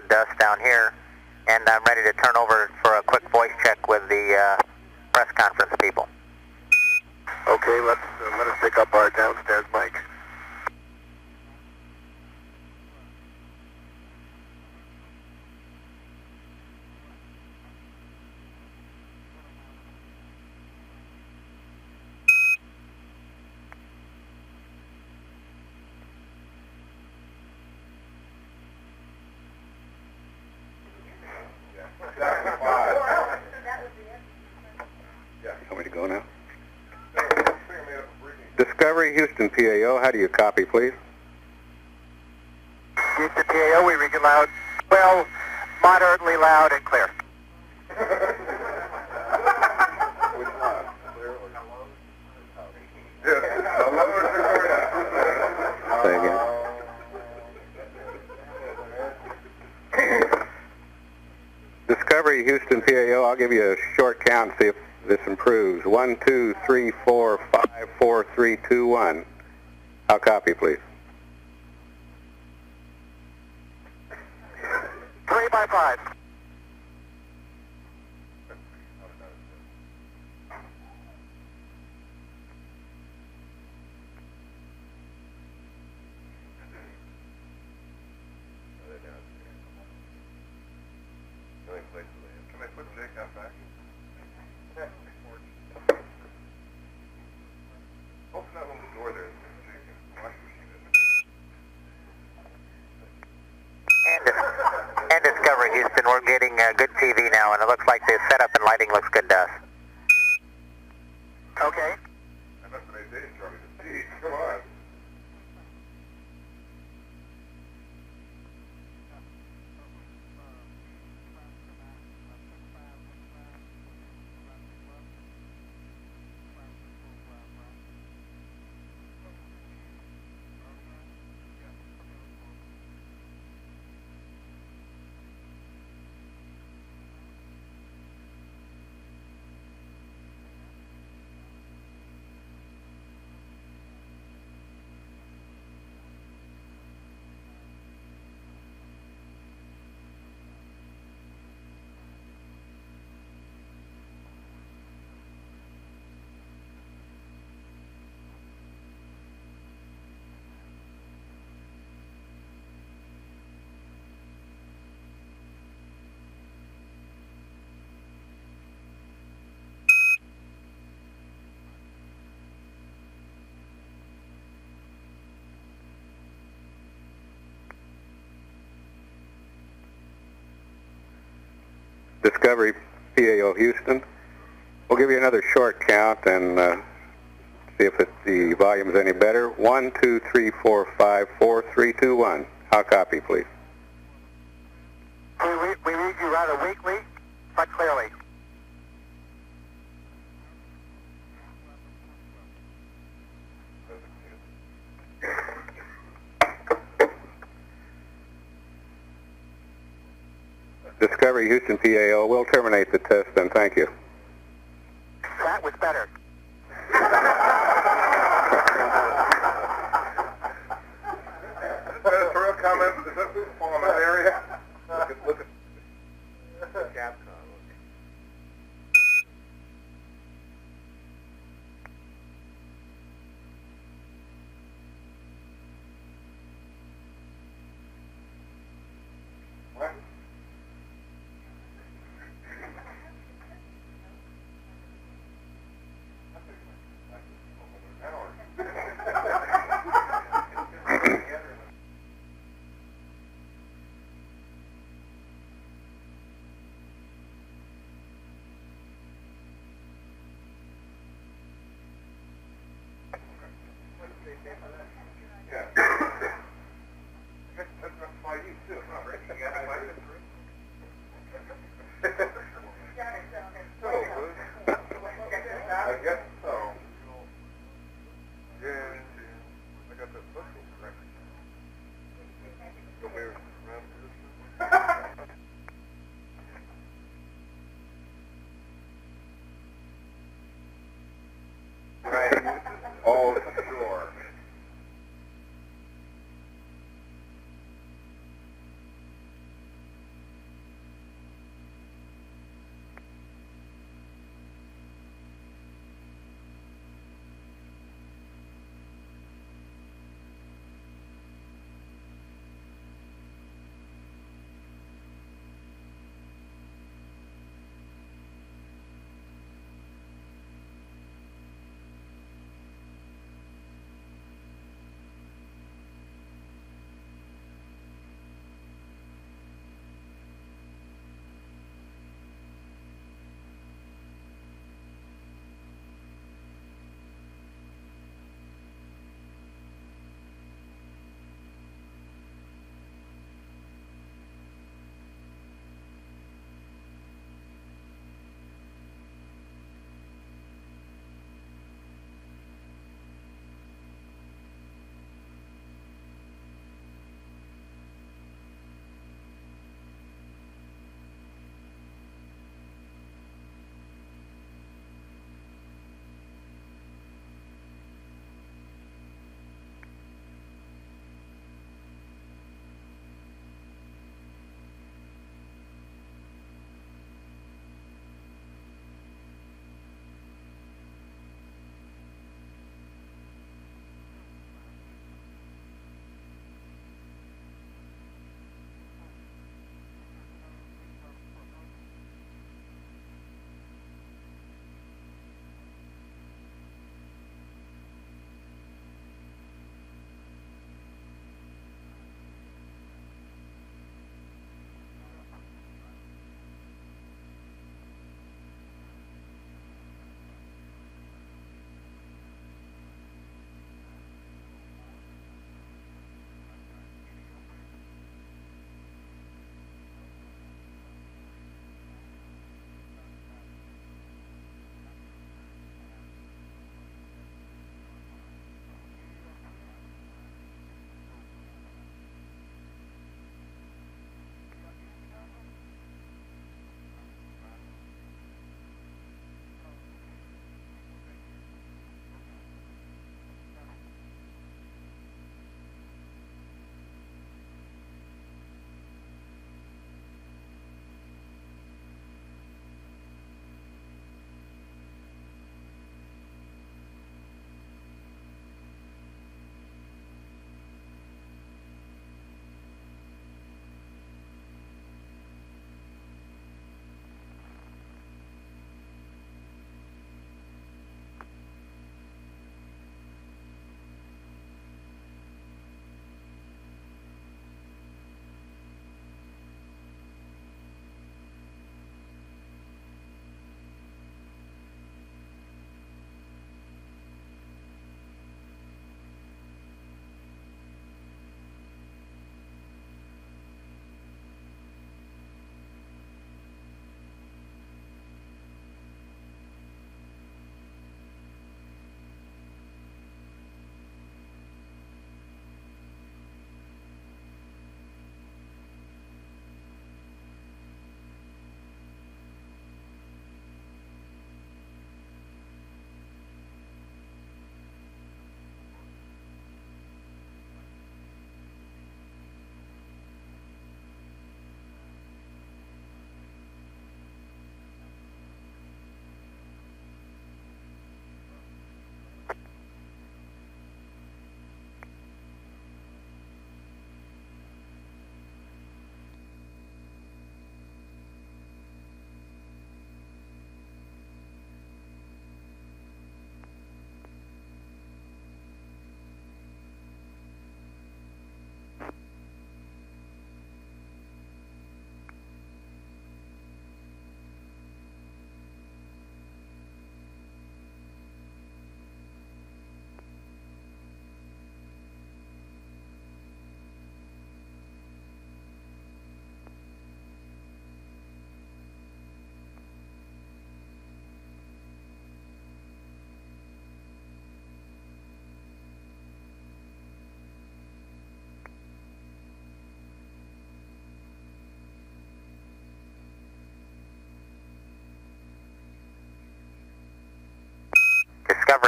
dust down here, and I'm ready to turn over for a quick voice check with the press conference people. Okay, let us pick up our downstairs mic. Want me to go now? Discovery, Houston, PAO. How do you copy, please? Houston, PAO, we read you loud. Well, moderately loud and clear. Which loud? Clear or hello? Say again. Discovery, Houston, PAO. I'll give you a short count and see if this improves. 1, 2, 3, 4, 5, 4, 3, 2, 1. I'll copy, please. 3 by 5. Can I put Jake out back? Open that little door there. And Discovery, Houston, we're getting good TV now, and it looks like the setup and lighting looks good to us. Okay. And that's what I did, Charlie. Gee, come on. Discovery, PAO, Houston. We'll give you another short count and see if the volume is any better. 1, 2, 3, 4, 5, 4, 3, 2, 1. I'll copy, please. We read you rather weakly, but clearly. Discovery, Houston, PAO. We'll terminate the test then. Thank you. That was better. That's a real comment. Does that fall in that area? Look at Capcom. What? All ashore.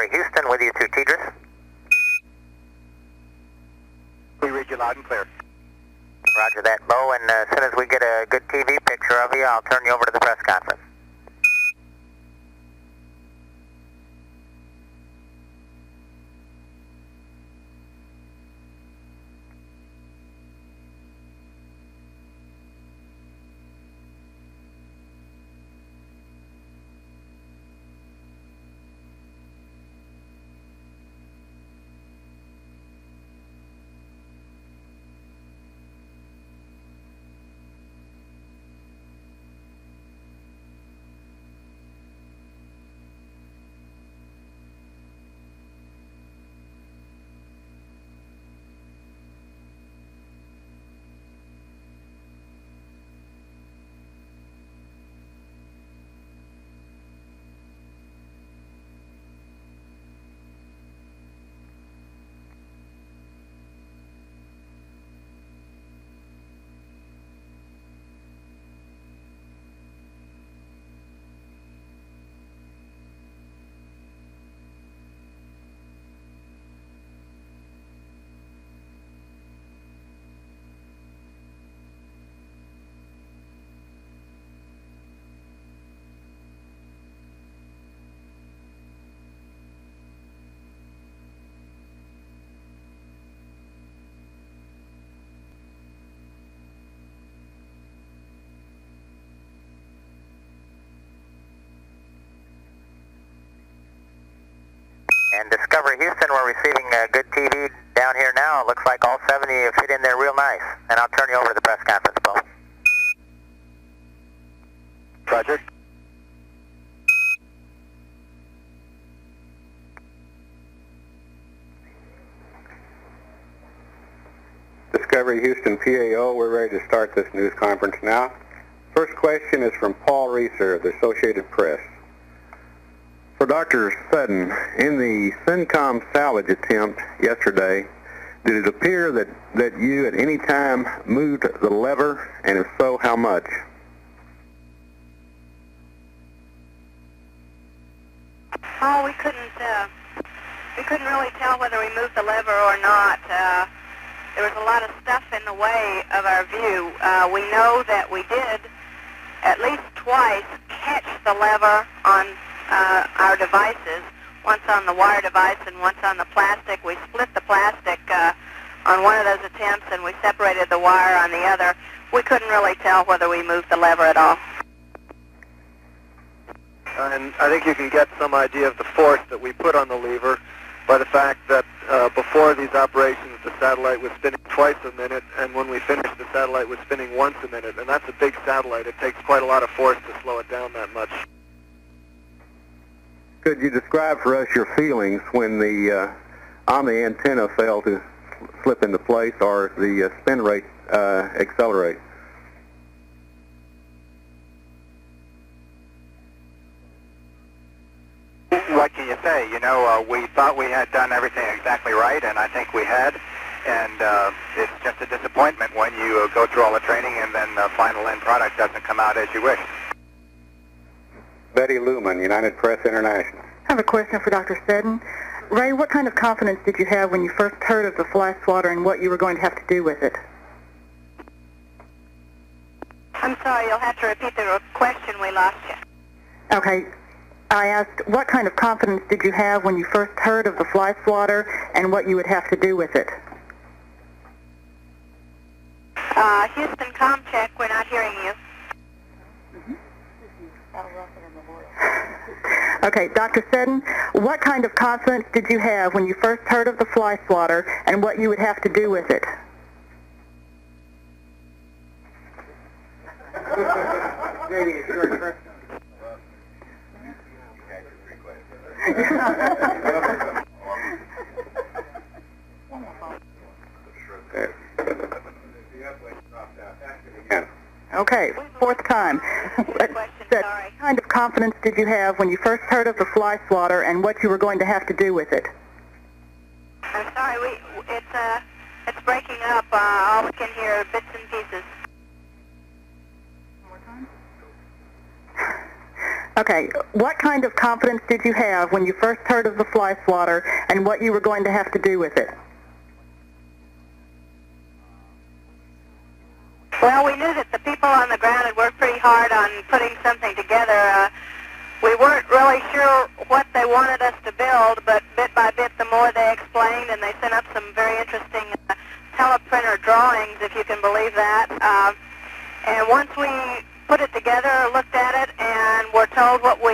Discovery Houston with you to Tidris. We read you loud and clear. Roger that, Bo, and as soon as we get a good TV picture of you, I'll turn you over to the press conference. And Discovery Houston, we're receiving good TV down here now. It looks like all 70 fit in there real nice. And I'll turn you over to the press conference, Bo. Roger. Discovery Houston PAO, we're ready to start this news conference now. First question is from Paul Reeser of the Associated Press. For Dr. Sutton, in the CENTCOM salvage attempt yesterday, did it appear that you at any time moved the lever, and if so, how much? Oh, we couldn't really tell whether we moved the lever or not. There was a lot of stuff in the way of our view. We know that we did at least twice catch the lever on our devices, once on the wire device and once on the plastic. We split the plastic on one of those attempts and we separated the wire on the other. We couldn't really tell whether we moved the lever at all. And I think you can get some idea of the force that we put on the lever by the fact that before these operations the satellite was spinning twice a minute, and when we finished the satellite was spinning once a minute, and that's a big satellite. It takes quite a lot of force to slow it down that much. Could you describe for us your feelings when the Omni antenna failed to slip into place or the spin rate accelerate? What can you say? You know, we thought we had done everything exactly right, and I think we had. And it's just a disappointment when you go through all the training and then the final end product doesn't come out as you wish. Betty Luman, United Press International. I have a question for Dr. Seddon. Ray, what kind of confidence did you have when you first heard of the fly swatter and what you were going to have to do with it? I'm sorry, you'll have to repeat the question. We lost you. Okay. I asked, what kind of confidence did you have when you first heard of the fly swatter and what you would have to do with it? Houston, com check. We're not hearing you. Okay, Dr. Seddon, what kind of confidence did you have when you first heard of the fly swatter and what you would have to do with it? Okay, fourth time. Question, sorry. What kind of confidence did you have when you first heard of the fly swatter and what you were going to have to do with it? I'm sorry, it's breaking up. All we can hear are bits and pieces. Okay, what kind of confidence did you have when you first heard of the fly swatter and what you were going to have to do with it? Well, we knew that the people on the ground had worked pretty hard on putting something together. We weren't really sure what they wanted us to build, but bit by bit, the more they explained, and they sent up some very interesting teleprinter drawings, if you can believe that. And once we put it together, looked at it, and were told what we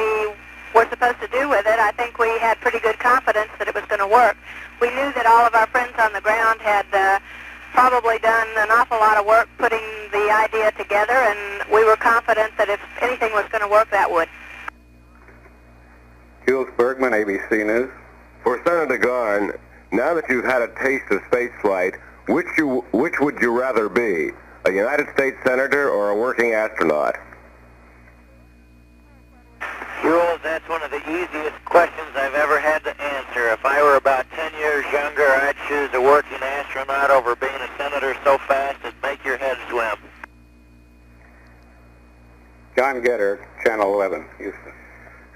were supposed to do with it, I think we had pretty good confidence that it was going to work. We knew that all of our friends on the ground had probably done an awful lot of work putting the idea together, and we were confident that if anything was going to work, that would. Jules Bergman, ABC News. For Senator Garn, now that you've had a taste of spaceflight, which would you rather be, a United States Senator or a working astronaut? Jules, that's one of the easiest questions I've ever had to answer. If I were about 10 years younger, I'd choose a working astronaut over being a senator so fast it'd make your head swim. John Getter, Channel 11, Houston.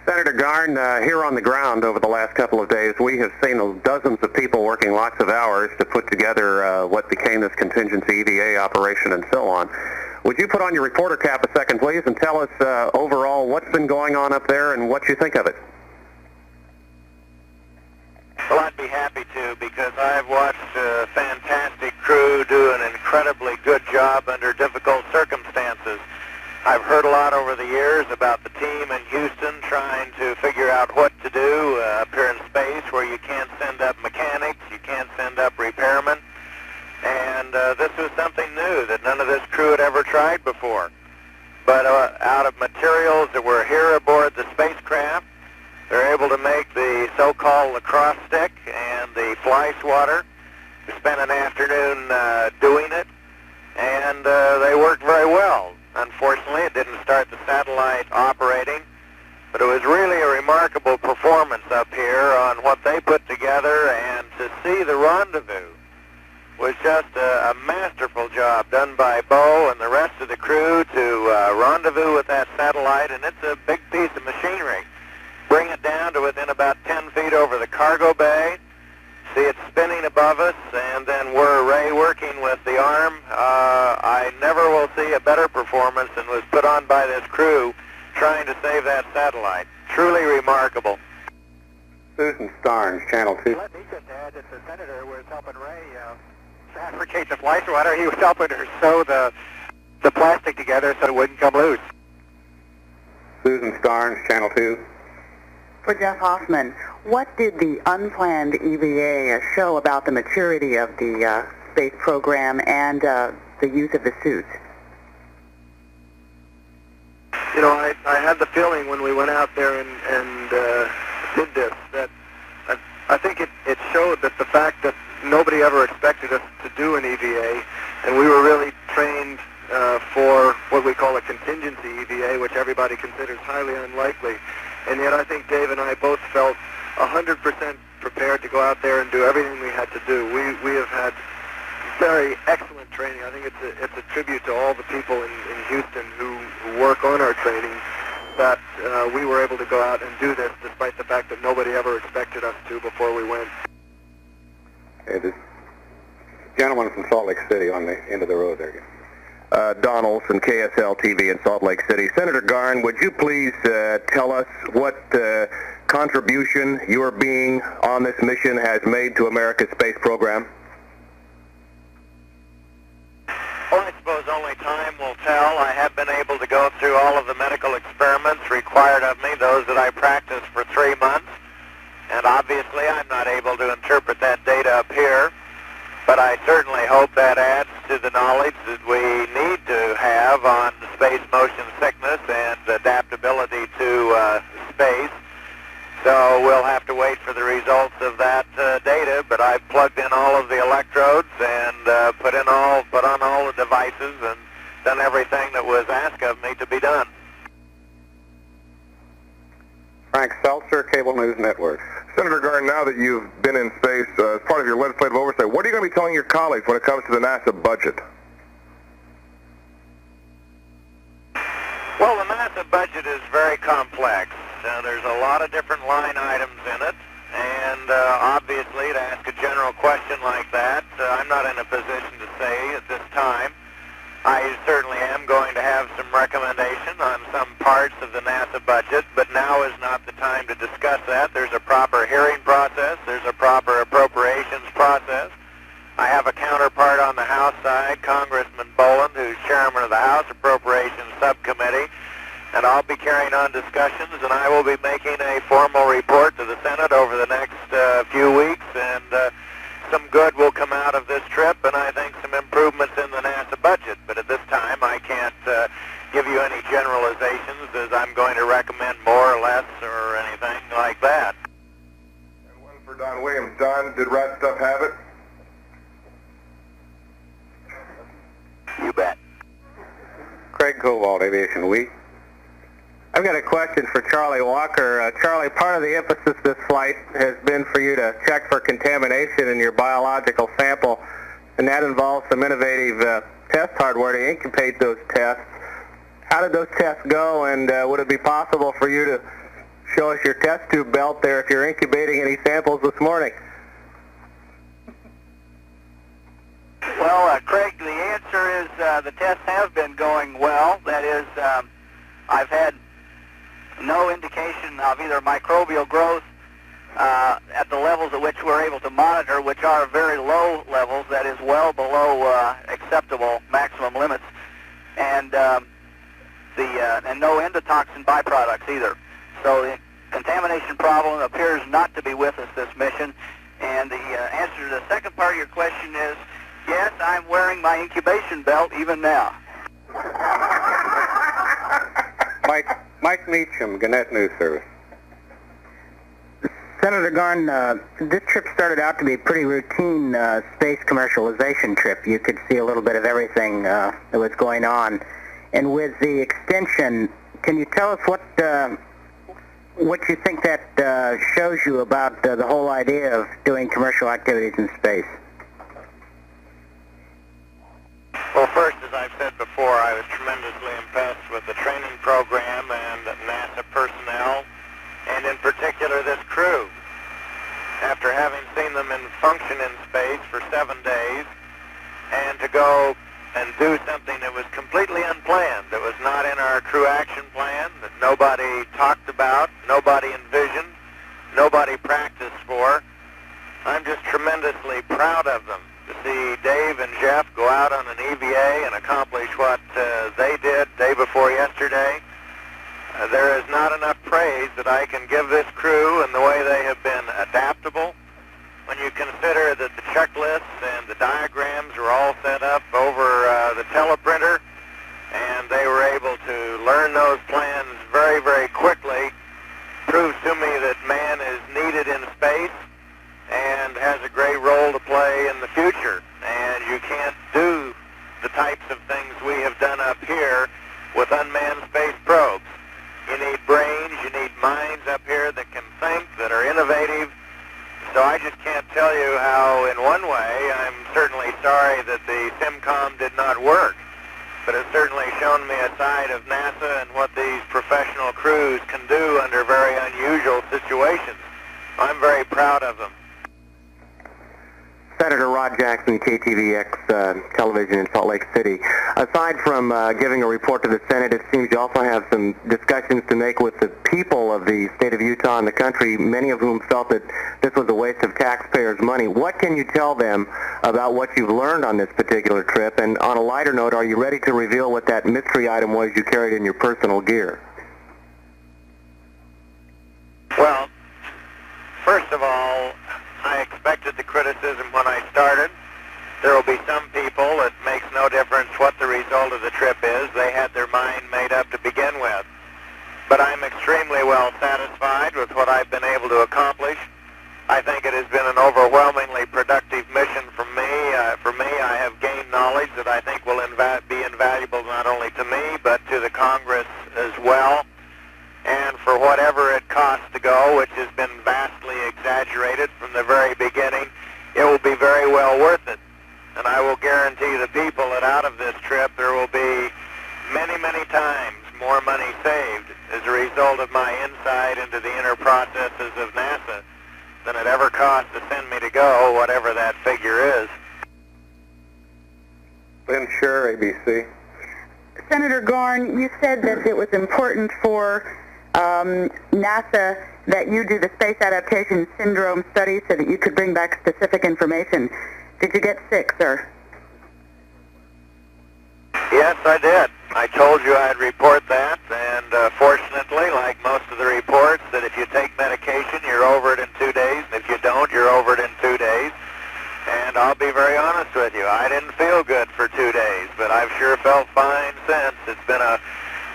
Senator Garn, here on the ground over the last couple of days, we have seen dozens of people working lots of hours to put together what became this contingency EVA operation and so on. Would you put on your reporter cap a second, please, and tell us overall what's been going on up there and what you think of it? Well, I'd be happy to, because I've watched a fantastic crew do an incredibly good job under difficult circumstances. I've heard a lot over the years about the team in Houston trying to figure out what to do up here in space where you can't send up mechanics, you can't send up repairmen. And this was something new that none of this crew had ever tried before. But out of materials that were here aboard the spacecraft, they're able to make the so-called lacrosse stick and the fly swatter. We spent an afternoon doing it, and they worked very well. Unfortunately, it didn't start the satellite operating, but it was really a remarkable performance up here on what they put together, and to see the rendezvous was just a masterful job done by Bo and the rest of the crew to rendezvous with that satellite, and it's a big piece of machinery. Bring it down to within about 10 feet over the cargo bay, see it spinning above us, and then we're Ray working with the arm. I never will see a better performance than was put on by this crew trying to save that satellite. Truly remarkable. Susan Starnes, Channel 2. Let me just add that the senator was helping Ray fabricate the fly swatter. He was helping her sew the plastic together so it wouldn't come loose. Susan Starnes, Channel 2. For Jeff Hoffman, what did the unplanned EVA show about the maturity of the space program and the use of the suits? You know, I had the feeling when we went out there and did this that I think it showed that the fact that nobody ever expected us to do an EVA, and we were really trained for what we call a contingency EVA, which everybody considers highly unlikely. And yet I think Dave and I both felt 100% prepared to go out there and do everything we had to do. We have had very excellent training. I think it's a tribute to all the people in Houston who work on our training that we were able to go out and do this despite the fact that nobody ever expected us to before we went. Hey, this gentleman from Salt Lake City on the end of the road there. Don Olson, KSL TV in Salt Lake City. Senator Garn, would you please tell us what contribution your being on this mission has made to America's space program? Well, I suppose only time will tell. I have been able to go through all of the medical experiments required of me, those that I practiced for 3 months. And obviously I'm not able to interpret that data up here. But I certainly hope that adds to the knowledge that we need to have on space motion sickness and adaptability to space. So we'll have to wait for the results of that data. But I've plugged in all of the electrodes and put on all the devices and done everything that was asked of me to be done. Frank Seltzer, Cable News Network. Senator Garn, now that you've been in space as part of your legislative oversight, what are you going to be telling your colleagues when it comes to the NASA budget? Well, the NASA budget is very complex. There's a lot of different line items in it, and obviously to ask a general question like that, I'm not in a position to say at this time. I certainly am going to have some recommendation on some parts of the NASA budget, but now is not the time to discuss that. There's a proper hearing process. There's a proper appropriations process. I have a counterpart on the House side, Congressman Boland, who's chairman of the House Appropriations Subcommittee, and I'll be carrying on discussions, and I will be making a formal report to the Senate over the next few weeks, and some good will come out of this trip, and I think some improvements in the NASA budget. But at this time, I can't give you any generalizations, as I'm going to recommend more or less or anything like that. And one for Don Williams. Don, did Rat Stuff have it? You bet. Craig Cobalt, Aviation Week. I've got a question for Charlie Walker. Charlie, part of the emphasis this flight has been for you to check for contamination in your biological sample, and that involves some innovative test hardware to incubate those tests. How did those tests go, and would it be possible for you to show us your test tube belt there if you're incubating any samples this morning? Well, Craig, the answer is the tests have been going well. That is, I've had no indication of either microbial growth at the levels at which we're able to monitor, which are very low levels, that is well below acceptable maximum limits, and no endotoxin byproducts either. So the contamination problem appears not to be with us this mission. And the answer to the second part of your question is, yes, I'm wearing my incubation belt even now. Mike Meacham, Gannett News Service. Senator Garn, this trip started out to be a pretty routine space commercialization trip. You could see a little bit of everything that was going on. And with the extension, can you tell us what you think that shows you about the whole idea of doing commercial activities in space? Well, first, as I've said before, I was tremendously impressed with the training program and NASA personnel, and in particular this crew. After having seen them in function in space for 7 days, and to go and do something that was completely unplanned, that was not in our crew action plan, that nobody talked about, nobody envisioned, nobody practiced for, I'm just tremendously proud of them. To see Dave and Jeff go out on an EVA and accomplish what they did day before yesterday. There is not enough praise that I can give this crew and the way they have been adaptable. When you consider that the checklists and the diagrams were all set up over the teleprinter, and they were able to learn those plans very, very quickly, proves to me that man is needed in space and has a great role to play in the future. And you can't do the types of things we have done up here with unmanned space probes. You need brains, you need minds up here that can think, that are innovative. So I just can't tell you how, in one way, I'm certainly sorry that the SIMCOM did not work. But it's certainly shown me a side of NASA and what these professional crews can do under very unusual situations. I'm very proud of them. Senator Rod Jackson, KTVX television in Salt Lake City. Aside from giving a report to the Senate, it seems you also have some discussions to make with the people of the state of Utah and the country, many of whom felt that this was a waste of taxpayers' money. What can you tell them about what you've learned on this particular trip? And on a lighter note, are you ready to reveal what that mystery item was you carried in your personal gear? Well, first of all, I expected the criticism when I started. There will be some people, it makes no difference what the result of the trip is. They had their mind made up to begin with. But I'm extremely well satisfied with what I've been able to accomplish. I think it has been an overwhelmingly productive mission for me. I have gained knowledge that I think will be invaluable not only to me, but to the Congress as well. And for whatever it costs to go, which has been vastly exaggerated from the very beginning, it will be very well worth it. And I will guarantee the people that out of this trip there will be many, many times more money saved as a result of my insight into the inner processes of NASA than it ever cost to send me to go, whatever that figure is. Lynn Sure, ABC. Senator Garn, you said that it was important for NASA that you do the Space Adaptation Syndrome study so that you could bring back specific information. Did you get sick, sir? Yes, I did. I told you I'd report that, and fortunately, like most of the reports, that if you take medication, you're over it in 2 days, and if you don't, you're over it in 2 days. And I'll be very honest with you, I didn't feel good for 2 days, but I've sure felt fine since. It's been a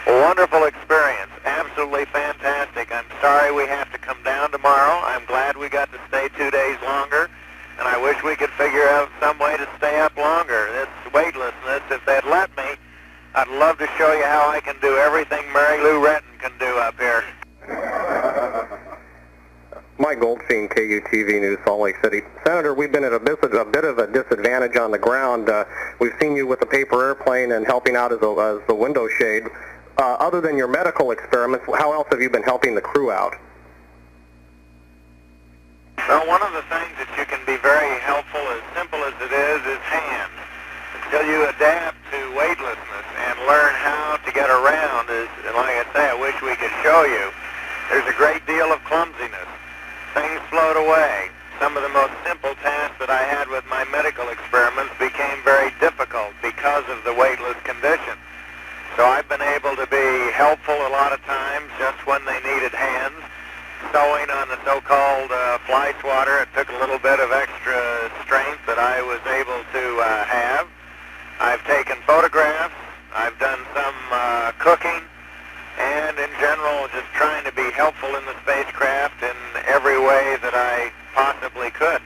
wonderful experience, absolutely fantastic. I'm sorry we have to come down tomorrow. I'm glad we got to stay 2 days longer, and I wish we could figure out some way to stay up longer. This weightlessness, if they'd let me, I'd love to show you how I can do everything Mary Lou Retton can do up here. Mike Goldstein, KUTV News, Salt Lake City. Senator, we've been at a bit of a disadvantage on the ground. We've seen you with the paper airplane and helping out as the window shade. Other than your medical experiments, how else have you been helping the crew out? Well, one of the things that you can be very helpful, as simple as it is hands. Until you adapt to weightlessness and learn how to get around, like I say, I wish we could show you. There's a great deal of clumsiness. Things float away. Some of the most simple tasks that I had with my medical experiments became very difficult because of the weightless condition. So I've been able to be helpful a lot of times just when they needed hands. Sewing on the so-called fly swatter, it took a little bit of extra strength that I was able to have. I've taken photographs. I've done some cooking. And in general, just trying to be helpful in the spacecraft in every way that I possibly could.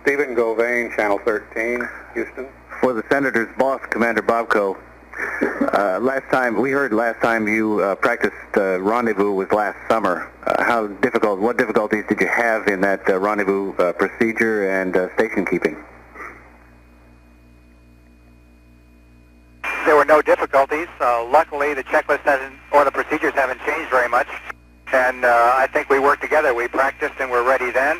Stephen Govain, Channel 13, Houston. For the Senator's boss, Commander Bobko, we heard last time you practiced rendezvous was last summer. What difficulties did you have in that rendezvous procedure and station keeping? There were no difficulties. Luckily, the checklist or the procedures haven't changed very much. And I think we worked together. We practiced and were ready then.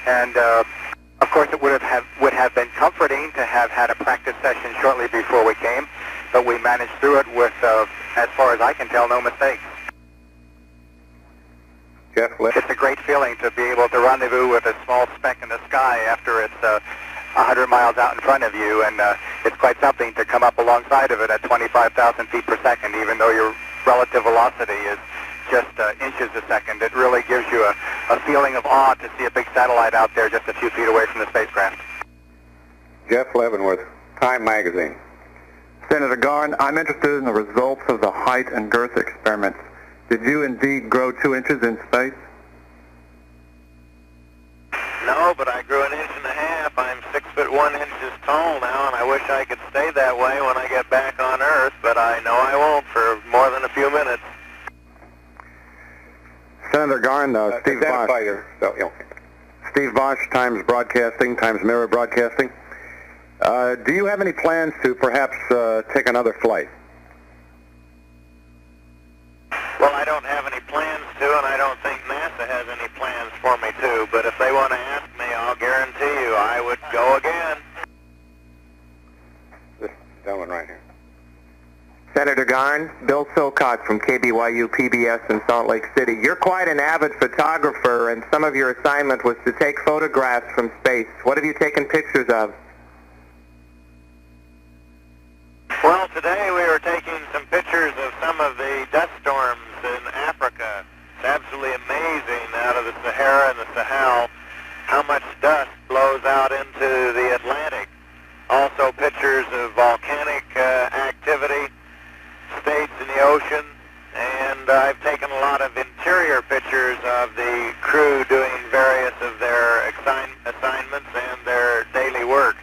And of course, it would have been comforting to have had a practice session shortly before we came. But we managed through it with, as far as I can tell, no mistakes. Jeff Lipp. It's a great feeling to be able to rendezvous with a small speck in the sky after it's 100 miles out in front of you, and it's quite something to come up alongside of it at 25,000 feet per second, even though your relative velocity is just inches a second. It really gives you a feeling of awe to see a big satellite out there just a few feet away from the spacecraft. Jeff Leavenworth, Time Magazine. Senator Garn, I'm interested in the results of the height and girth experiments. Did you indeed grow 2 inches in space? No, but I grew 1.5 inches. I'm 6 foot 1 inches tall now, and I wish I could stay that way when I get back on Earth, but I know I won't for more than a few minutes. Senator Garn, Steve Bosch. Steve Bosch, Times Broadcasting, Times Mirror Broadcasting. Do you have any plans to perhaps take another flight? Well, I don't have any plans to, and I don't think NASA has any plans for me to, but if they want to ask me, I'll guarantee you I would go again. This gentleman right here. Senator Garn, Bill Silcock from KBYU PBS in Salt Lake City. You're quite an avid photographer, and some of your assignment was to take photographs from space. What have you taken pictures of? Well, today we were taking some pictures of some of the dust storms in Africa. It's absolutely amazing out of the Sahara and the Sahel how much dust blows out into the Atlantic. Also pictures of volcanic activity, states in the ocean, and I've taken a lot of interior pictures of the crew doing various of their assignments and their daily work.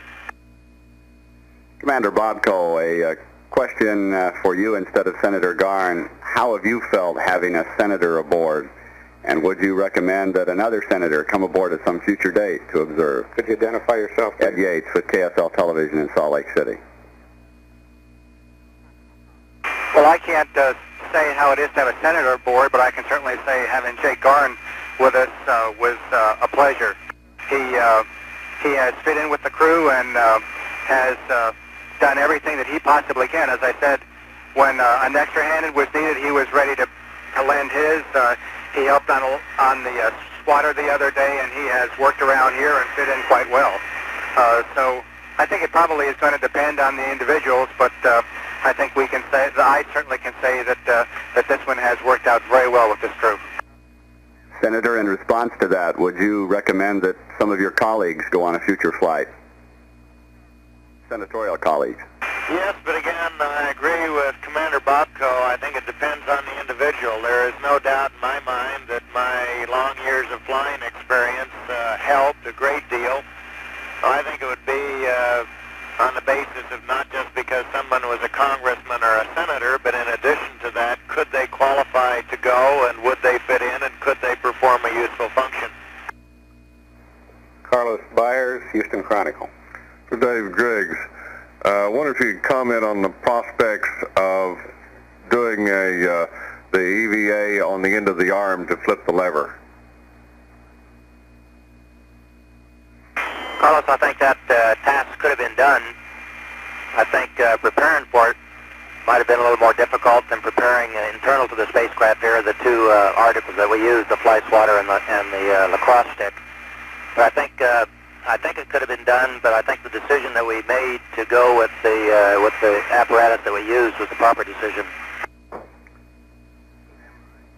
Commander Bobko, a question for you instead of Senator Garn. How have you felt having a senator aboard? And would you recommend that another senator come aboard at some future date to observe? Could you identify yourself? Ed Yates with KSL Television in Salt Lake City. Well, I can't say how it is to have a senator aboard, but I can certainly say having Jake Garn with us was a pleasure. He has fit in with the crew and has done everything that he possibly can. As I said, when an extra hand was needed, he was ready to lend his. He helped on the swatter the other day, and he has worked around here and fit in quite well. So I think it probably is going to depend on the individuals, but I think we can say, I certainly can say that that this one has worked out very well with this crew. Senator, in response to that, would you recommend that some of your colleagues go on a future flight? Senatorial colleagues. Yes, but again, I agree with Commander Bobko. I think it depends on the individual. There is no doubt in my mind that my long years of flying experience helped a great deal. I think it would be on the basis of not just because someone was a congressman or a senator, but in addition to that, could they qualify to go, and would they fit in, and could they perform a useful function? Carlos Byers, Houston Chronicle. For Dave Griggs, I wonder if you could comment on the prospects of doing the EVA on the end of the arm to flip the lever. Carlos, I think that task could have been done. I think preparing for it might have been a little more difficult than preparing internal to the spacecraft here, the two articles that we use, the fly swatter and the lacrosse stick. But I think it could have been done, but I think the decision that we made to go with the apparatus that we used was the proper decision.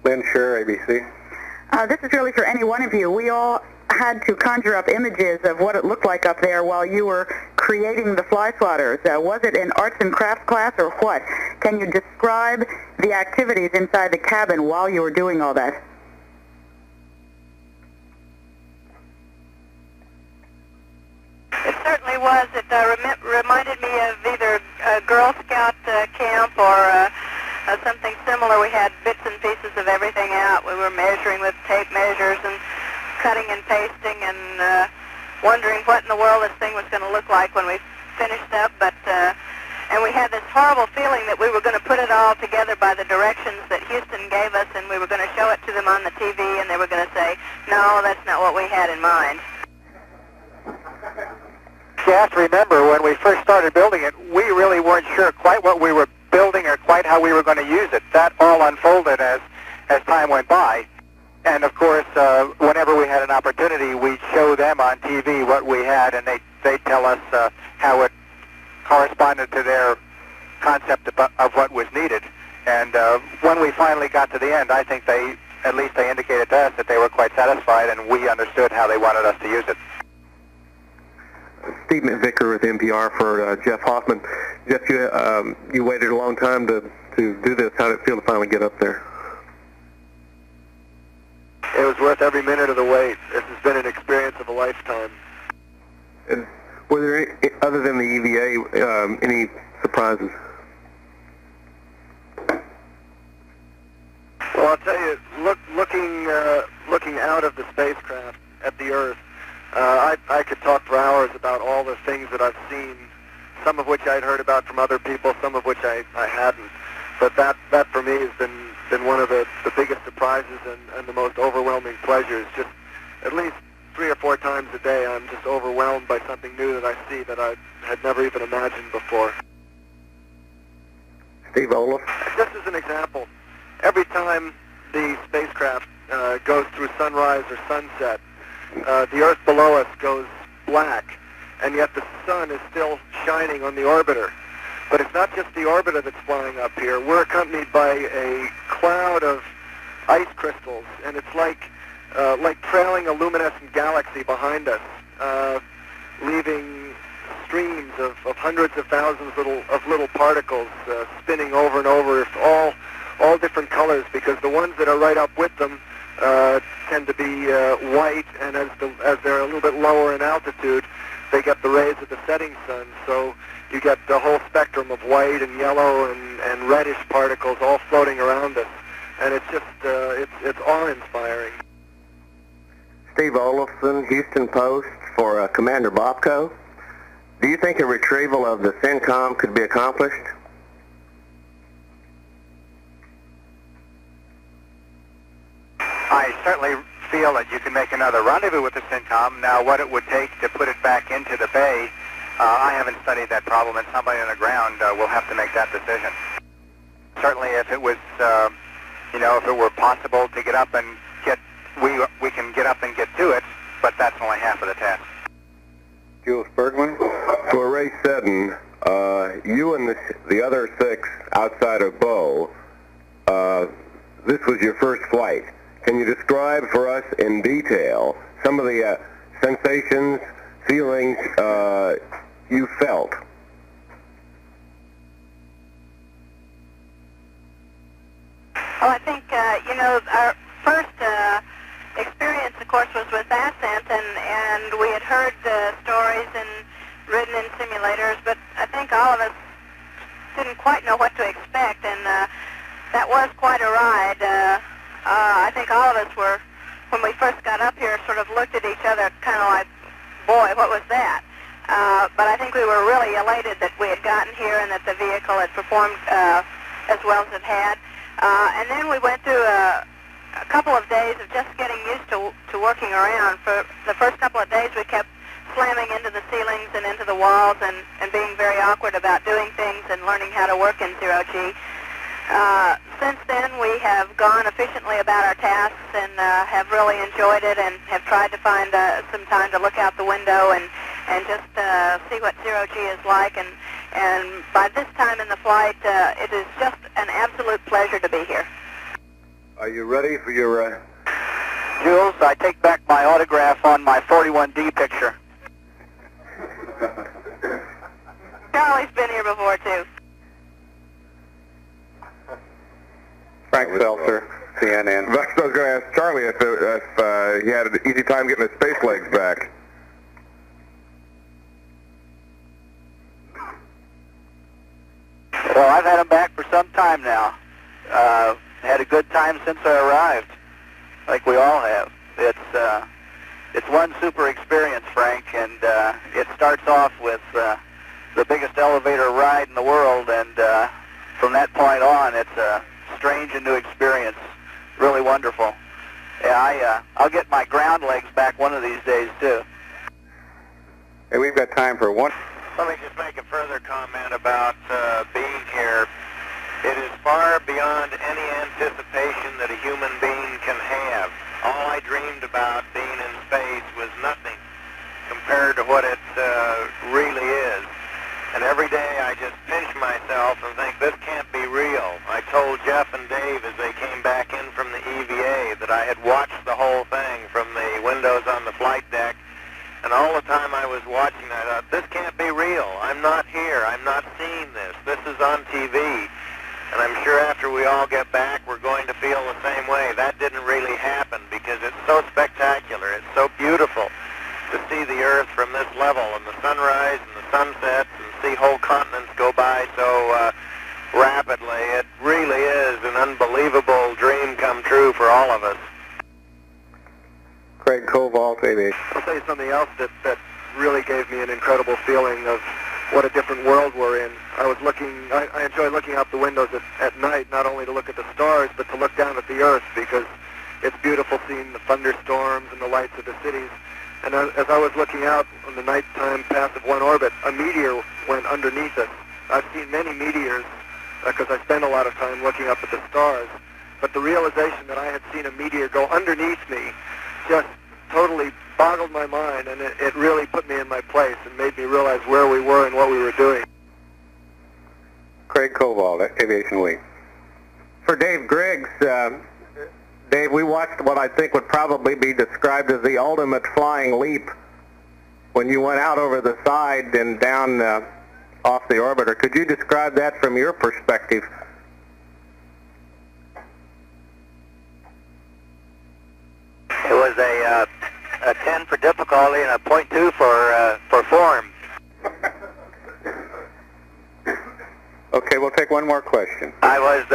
Lynn Scher, ABC. This is really for any one of you. We all had to conjure up images of what it looked like up there while you were creating the fly swatters. Was it an arts and crafts class or what? Can you describe the activities inside the cabin while you were doing all that? It certainly was. It reminded me of either a Girl Scout camp or something similar. We had bits and pieces of everything out. We were measuring with tape measures and cutting and pasting and wondering what in the world this thing was going to look like when we finished up. But and we had this horrible feeling that we were going to put it all together by the directions that Houston gave us, and we were going to show it to them on the TV, and they were going to say, no, that's not what we had in mind. You have to remember, when we first started building it, we really weren't sure quite what we were building or quite how we were going to use it. That all unfolded as time went by. And of course, whenever we had an opportunity, we'd show them on TV what we had, and they'd tell us how it corresponded to their concept of what was needed. And when we finally got to the end, I think at least they indicated to us that they were quite satisfied, and we understood how they wanted us to use it. Steve McVicker with NPR for Jeff Hoffman. Jeff, you waited a long time to do this. How did it feel to finally get up there? It was worth every minute of the wait. This has been an experience of a lifetime. And were there, other than the EVA, any surprises? Well, I'll tell you, looking out of the spacecraft at the Earth, I could talk for hours about all the things that I've seen, some of which I'd heard about from other people, some of which I hadn't. But that for me has been one of the biggest surprises and the most overwhelming pleasures. Just at least 3 or 4 times a day, I'm just overwhelmed by something new that I see that I had never even imagined before. Steve Olaf? Just as an example, every time the spacecraft goes through sunrise or sunset, the Earth below us goes black, and yet the sun is still shining on the orbiter. But it's not just the orbiter that's flying up here. We're accompanied by a cloud of ice crystals, and it's like trailing a luminescent galaxy behind us, leaving streams of hundreds of thousands of little particles spinning over and over, all different colors, because the ones that are right up with them tend to be white, and as they're a little bit lower in altitude, they get the rays of the setting sun. So you get the whole spectrum of white and yellow and reddish particles all floating around us, and it's just it's awe-inspiring. Steve Olafson, Houston Post for Commander Bobko. Do you think a retrieval of the CENTCOM could be accomplished? I certainly feel that you can make another rendezvous with the CENTCOM. Now, what it would take to put it back into the bay, I haven't studied that problem, and somebody on the ground will have to make that decision. Certainly, if it was, if it were possible to get up and we can get up and get to it, but that's only half of the task. Jules Bergman? For Ray Seddon, you and the other 6 outside of Bow, this was your first flight. Can you describe for us in detail some of the sensations, feelings you felt? Well, I think, our first experience, of course, was with Ascent, and we had heard stories and ridden in simulators, but I think all of us didn't quite know what to expect, and that was quite a ride. I think all of us were, when we first got up here, sort of looked at each other kind of like, boy, what was that? But I think we were really elated that we had gotten here and that the vehicle had performed as well as it had. And then we went through a couple of days of just getting used to working around. For the first couple of days, we kept slamming into the ceilings and into the walls and being very awkward about doing things and learning how to work in zero-G. Since then, we have gone efficiently about our tasks and have really enjoyed it and have tried to find some time to look out the window and just see what zero-G is like. And by this time in the flight, it is just an absolute pleasure to be here. Are you ready for your... Jules, I take back my autograph on my 41D picture. Charlie's been here before, too. Frank Seltzer, CNN. I was going to ask Charlie if he had an easy time getting his space legs back. Well, I've had them back for some time now. Had a good time since I arrived, like we all have. It's one super experience, Frank, and it starts off with the biggest elevator ride in the world, and from that point on, it's a strange and new experience. Really wonderful. Yeah, I'll get my ground legs back one of these days, too. Hey, we've got time for one. Let me just make a further comment about being here. It is far beyond any anticipation that a human being can have. All I dreamed about being in space was nothing compared to what it really is. And every day I just pinch myself and think, this can't be real. I told Jeff and Dave as they came back in from the EVA that I had watched the whole thing from the windows on the flight deck. And all the time I was watching, I thought, this can't be real. I'm not here. I'm not seeing this. This is on TV. And I'm sure after we all get back, we're going to feel the same way. That didn't really happen because it's so spectacular. It's so beautiful to see the Earth from this level and the sunrise and the sunsets and see whole continents go by so rapidly. It really is an unbelievable dream come true for all of us. Craig Kowalt, Aviation. I'll tell you something else that really gave me an incredible feeling of what a different world we're in. I enjoy looking out the windows at night, not only to look at the stars, but to look down at the Earth, because it's beautiful seeing the thunderstorms and the lights of the cities. And as I was looking out on the nighttime path of one orbit, a meteor went underneath us. I've seen many meteors, because I spend a lot of time looking up at the stars, but the realization that I had seen a meteor go underneath me just totally boggled my mind, and it really put me in my place and made me realize where we were and what we were doing. Craig Kowalt, Aviation Week. For Dave Griggs, Dave, we watched what I think would probably be described as the ultimate flying leap when you went out over the side and down off the orbiter. Could you describe that from your perspective? It was a 10 for difficulty and a .2 for form. Okay, we'll take one more question. I was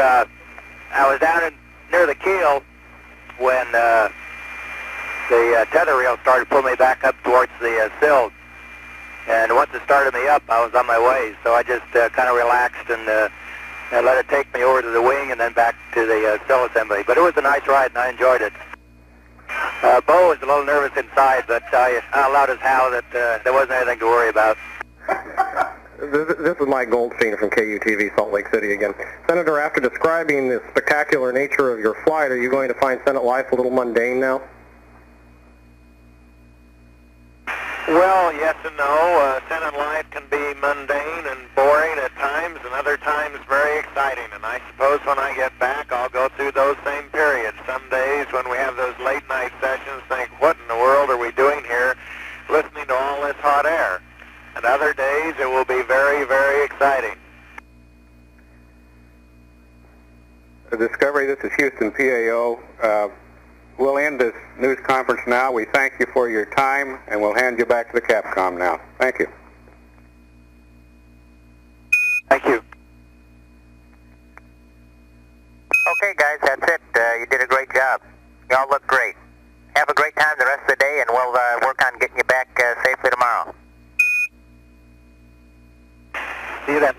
down near the keel when the tether rail started pulling me back up towards the sill. And once it started me up, I was on my way. So I just kind of relaxed and let it take me over to the wing and then back to the sill assembly. But it was a nice ride, and I enjoyed it. Bo was a little nervous inside, but I allowed his howl that there wasn't anything to worry about. This is Mike Goldstein from KUTV Salt Lake City again. Senator, after describing the spectacular nature of your flight, are you going to find Senate life a little mundane now? Well, yes and no. Senate life can be mundane and boring at times, and other times very exciting. And I suppose when I get back, I'll go through those same periods. Some days when we have those late night sessions, think, what in the world are we doing here, listening to all this hot air? And other days, it will be very, very exciting. Discovery, this is Houston PAO. We'll end this news conference now. We thank you for your time, and we'll hand you back to the Capcom now. Thank you. Thank you. Okay, guys, that's it. You did a great job. You all look great. Have a great time the rest of the day, and we'll work on getting you back safely tomorrow. See you then.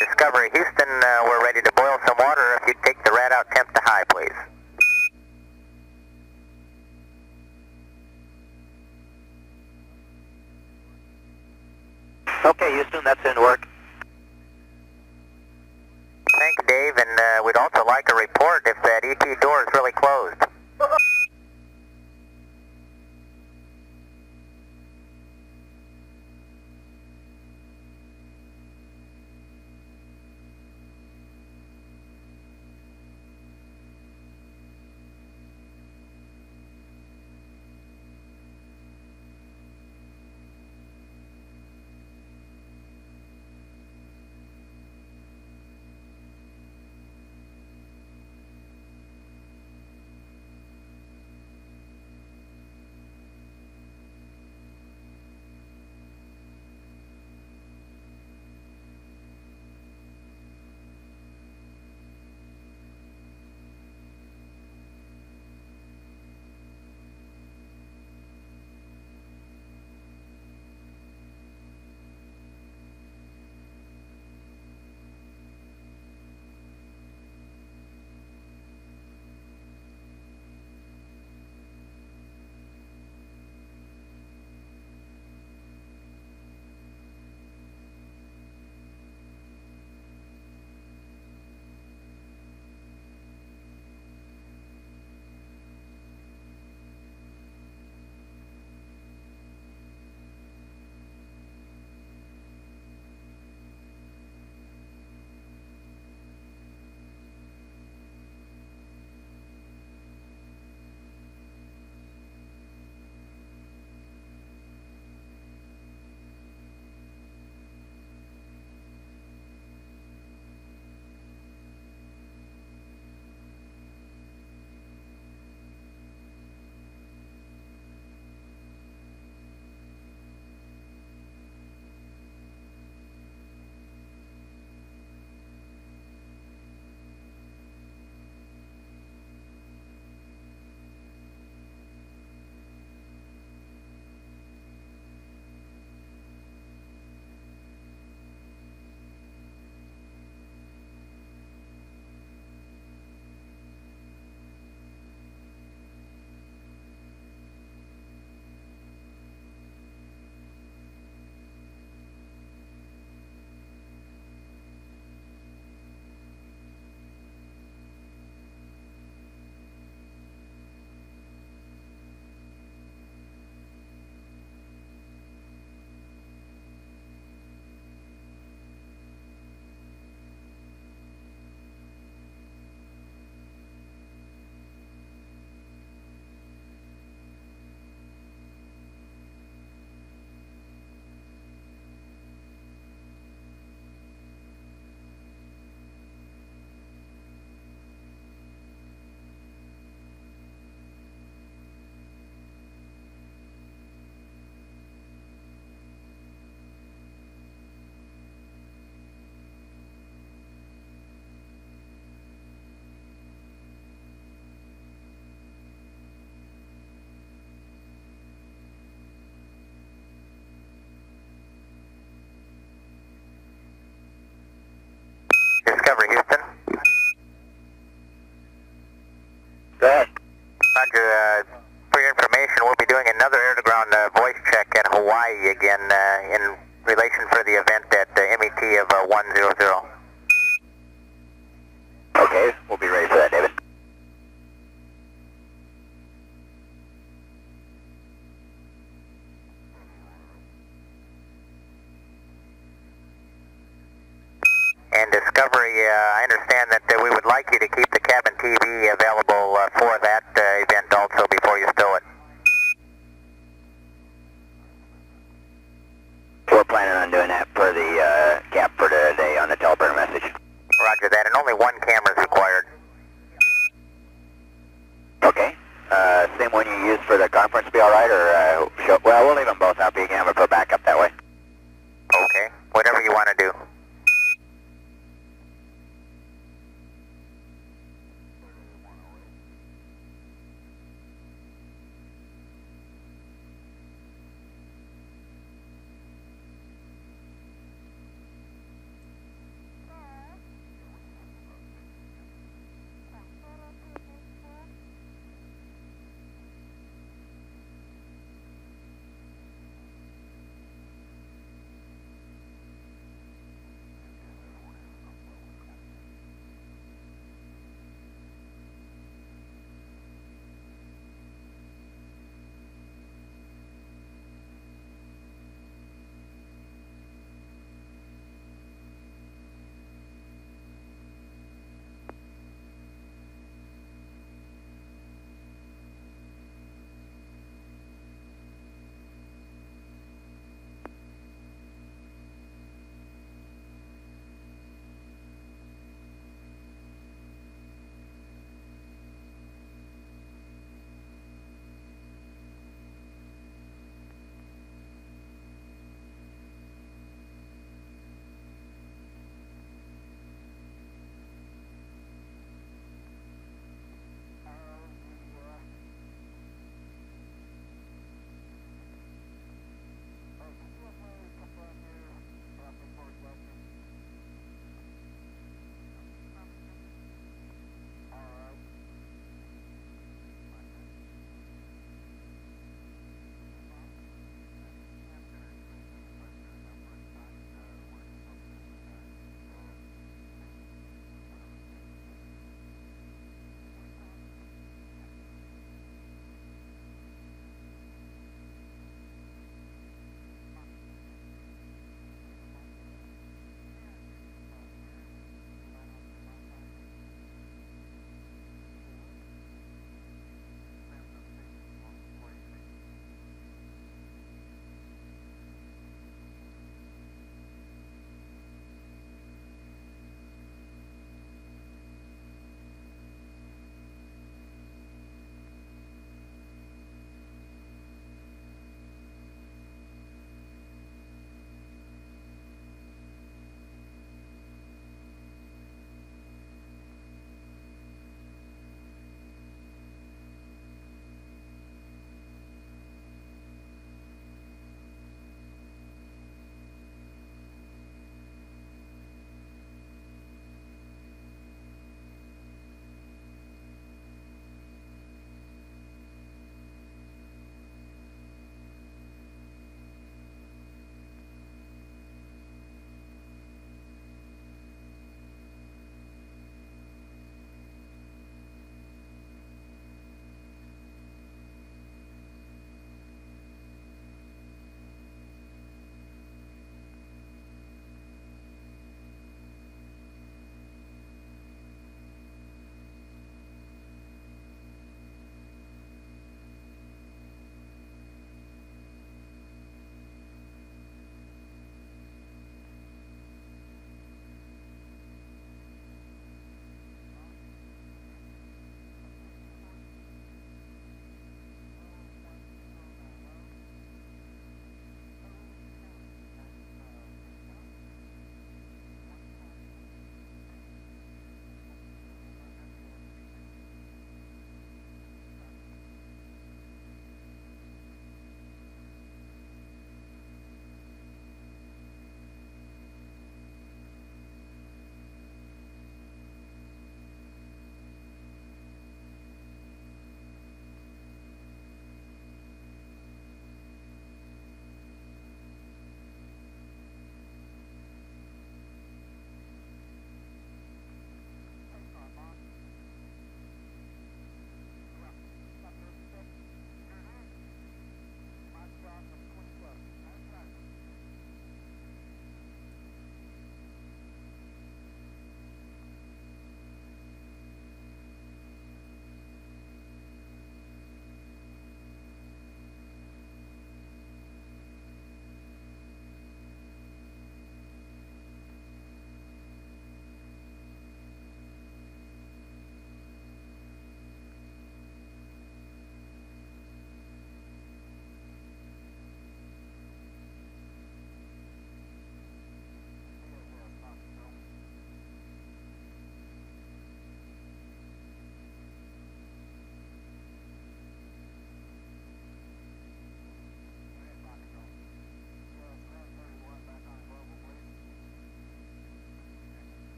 Discovery, Houston, we're ready to boil some water. If you take the rad out temp to high, please. Okay, Houston, that's in work. Thanks, Dave, and we'd also like a report if that EP door is really closed. Discovery, Houston. Go ahead. Roger, for your information, we'll be doing another air-to-ground voice check in Hawaii again in relation for the event at MET of 100. Okay, we'll be ready for that, David. And Discovery, I understand that we would like you to keep the cabin TV available for that event also before you stow it. We're planning on doing that per the cap for today on the teleprompter message. Roger that, and only one camera is required. Okay. Same one you used for the conference be all right, or well, we'll leave them both out. Be a camera for backup that way. Okay, whatever you want to do.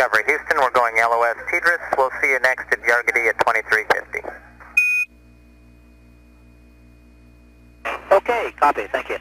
Discovery Houston, we're going LOS Tidris. We'll see you next at Yargadi at 2350. Okay, copy. Thank you.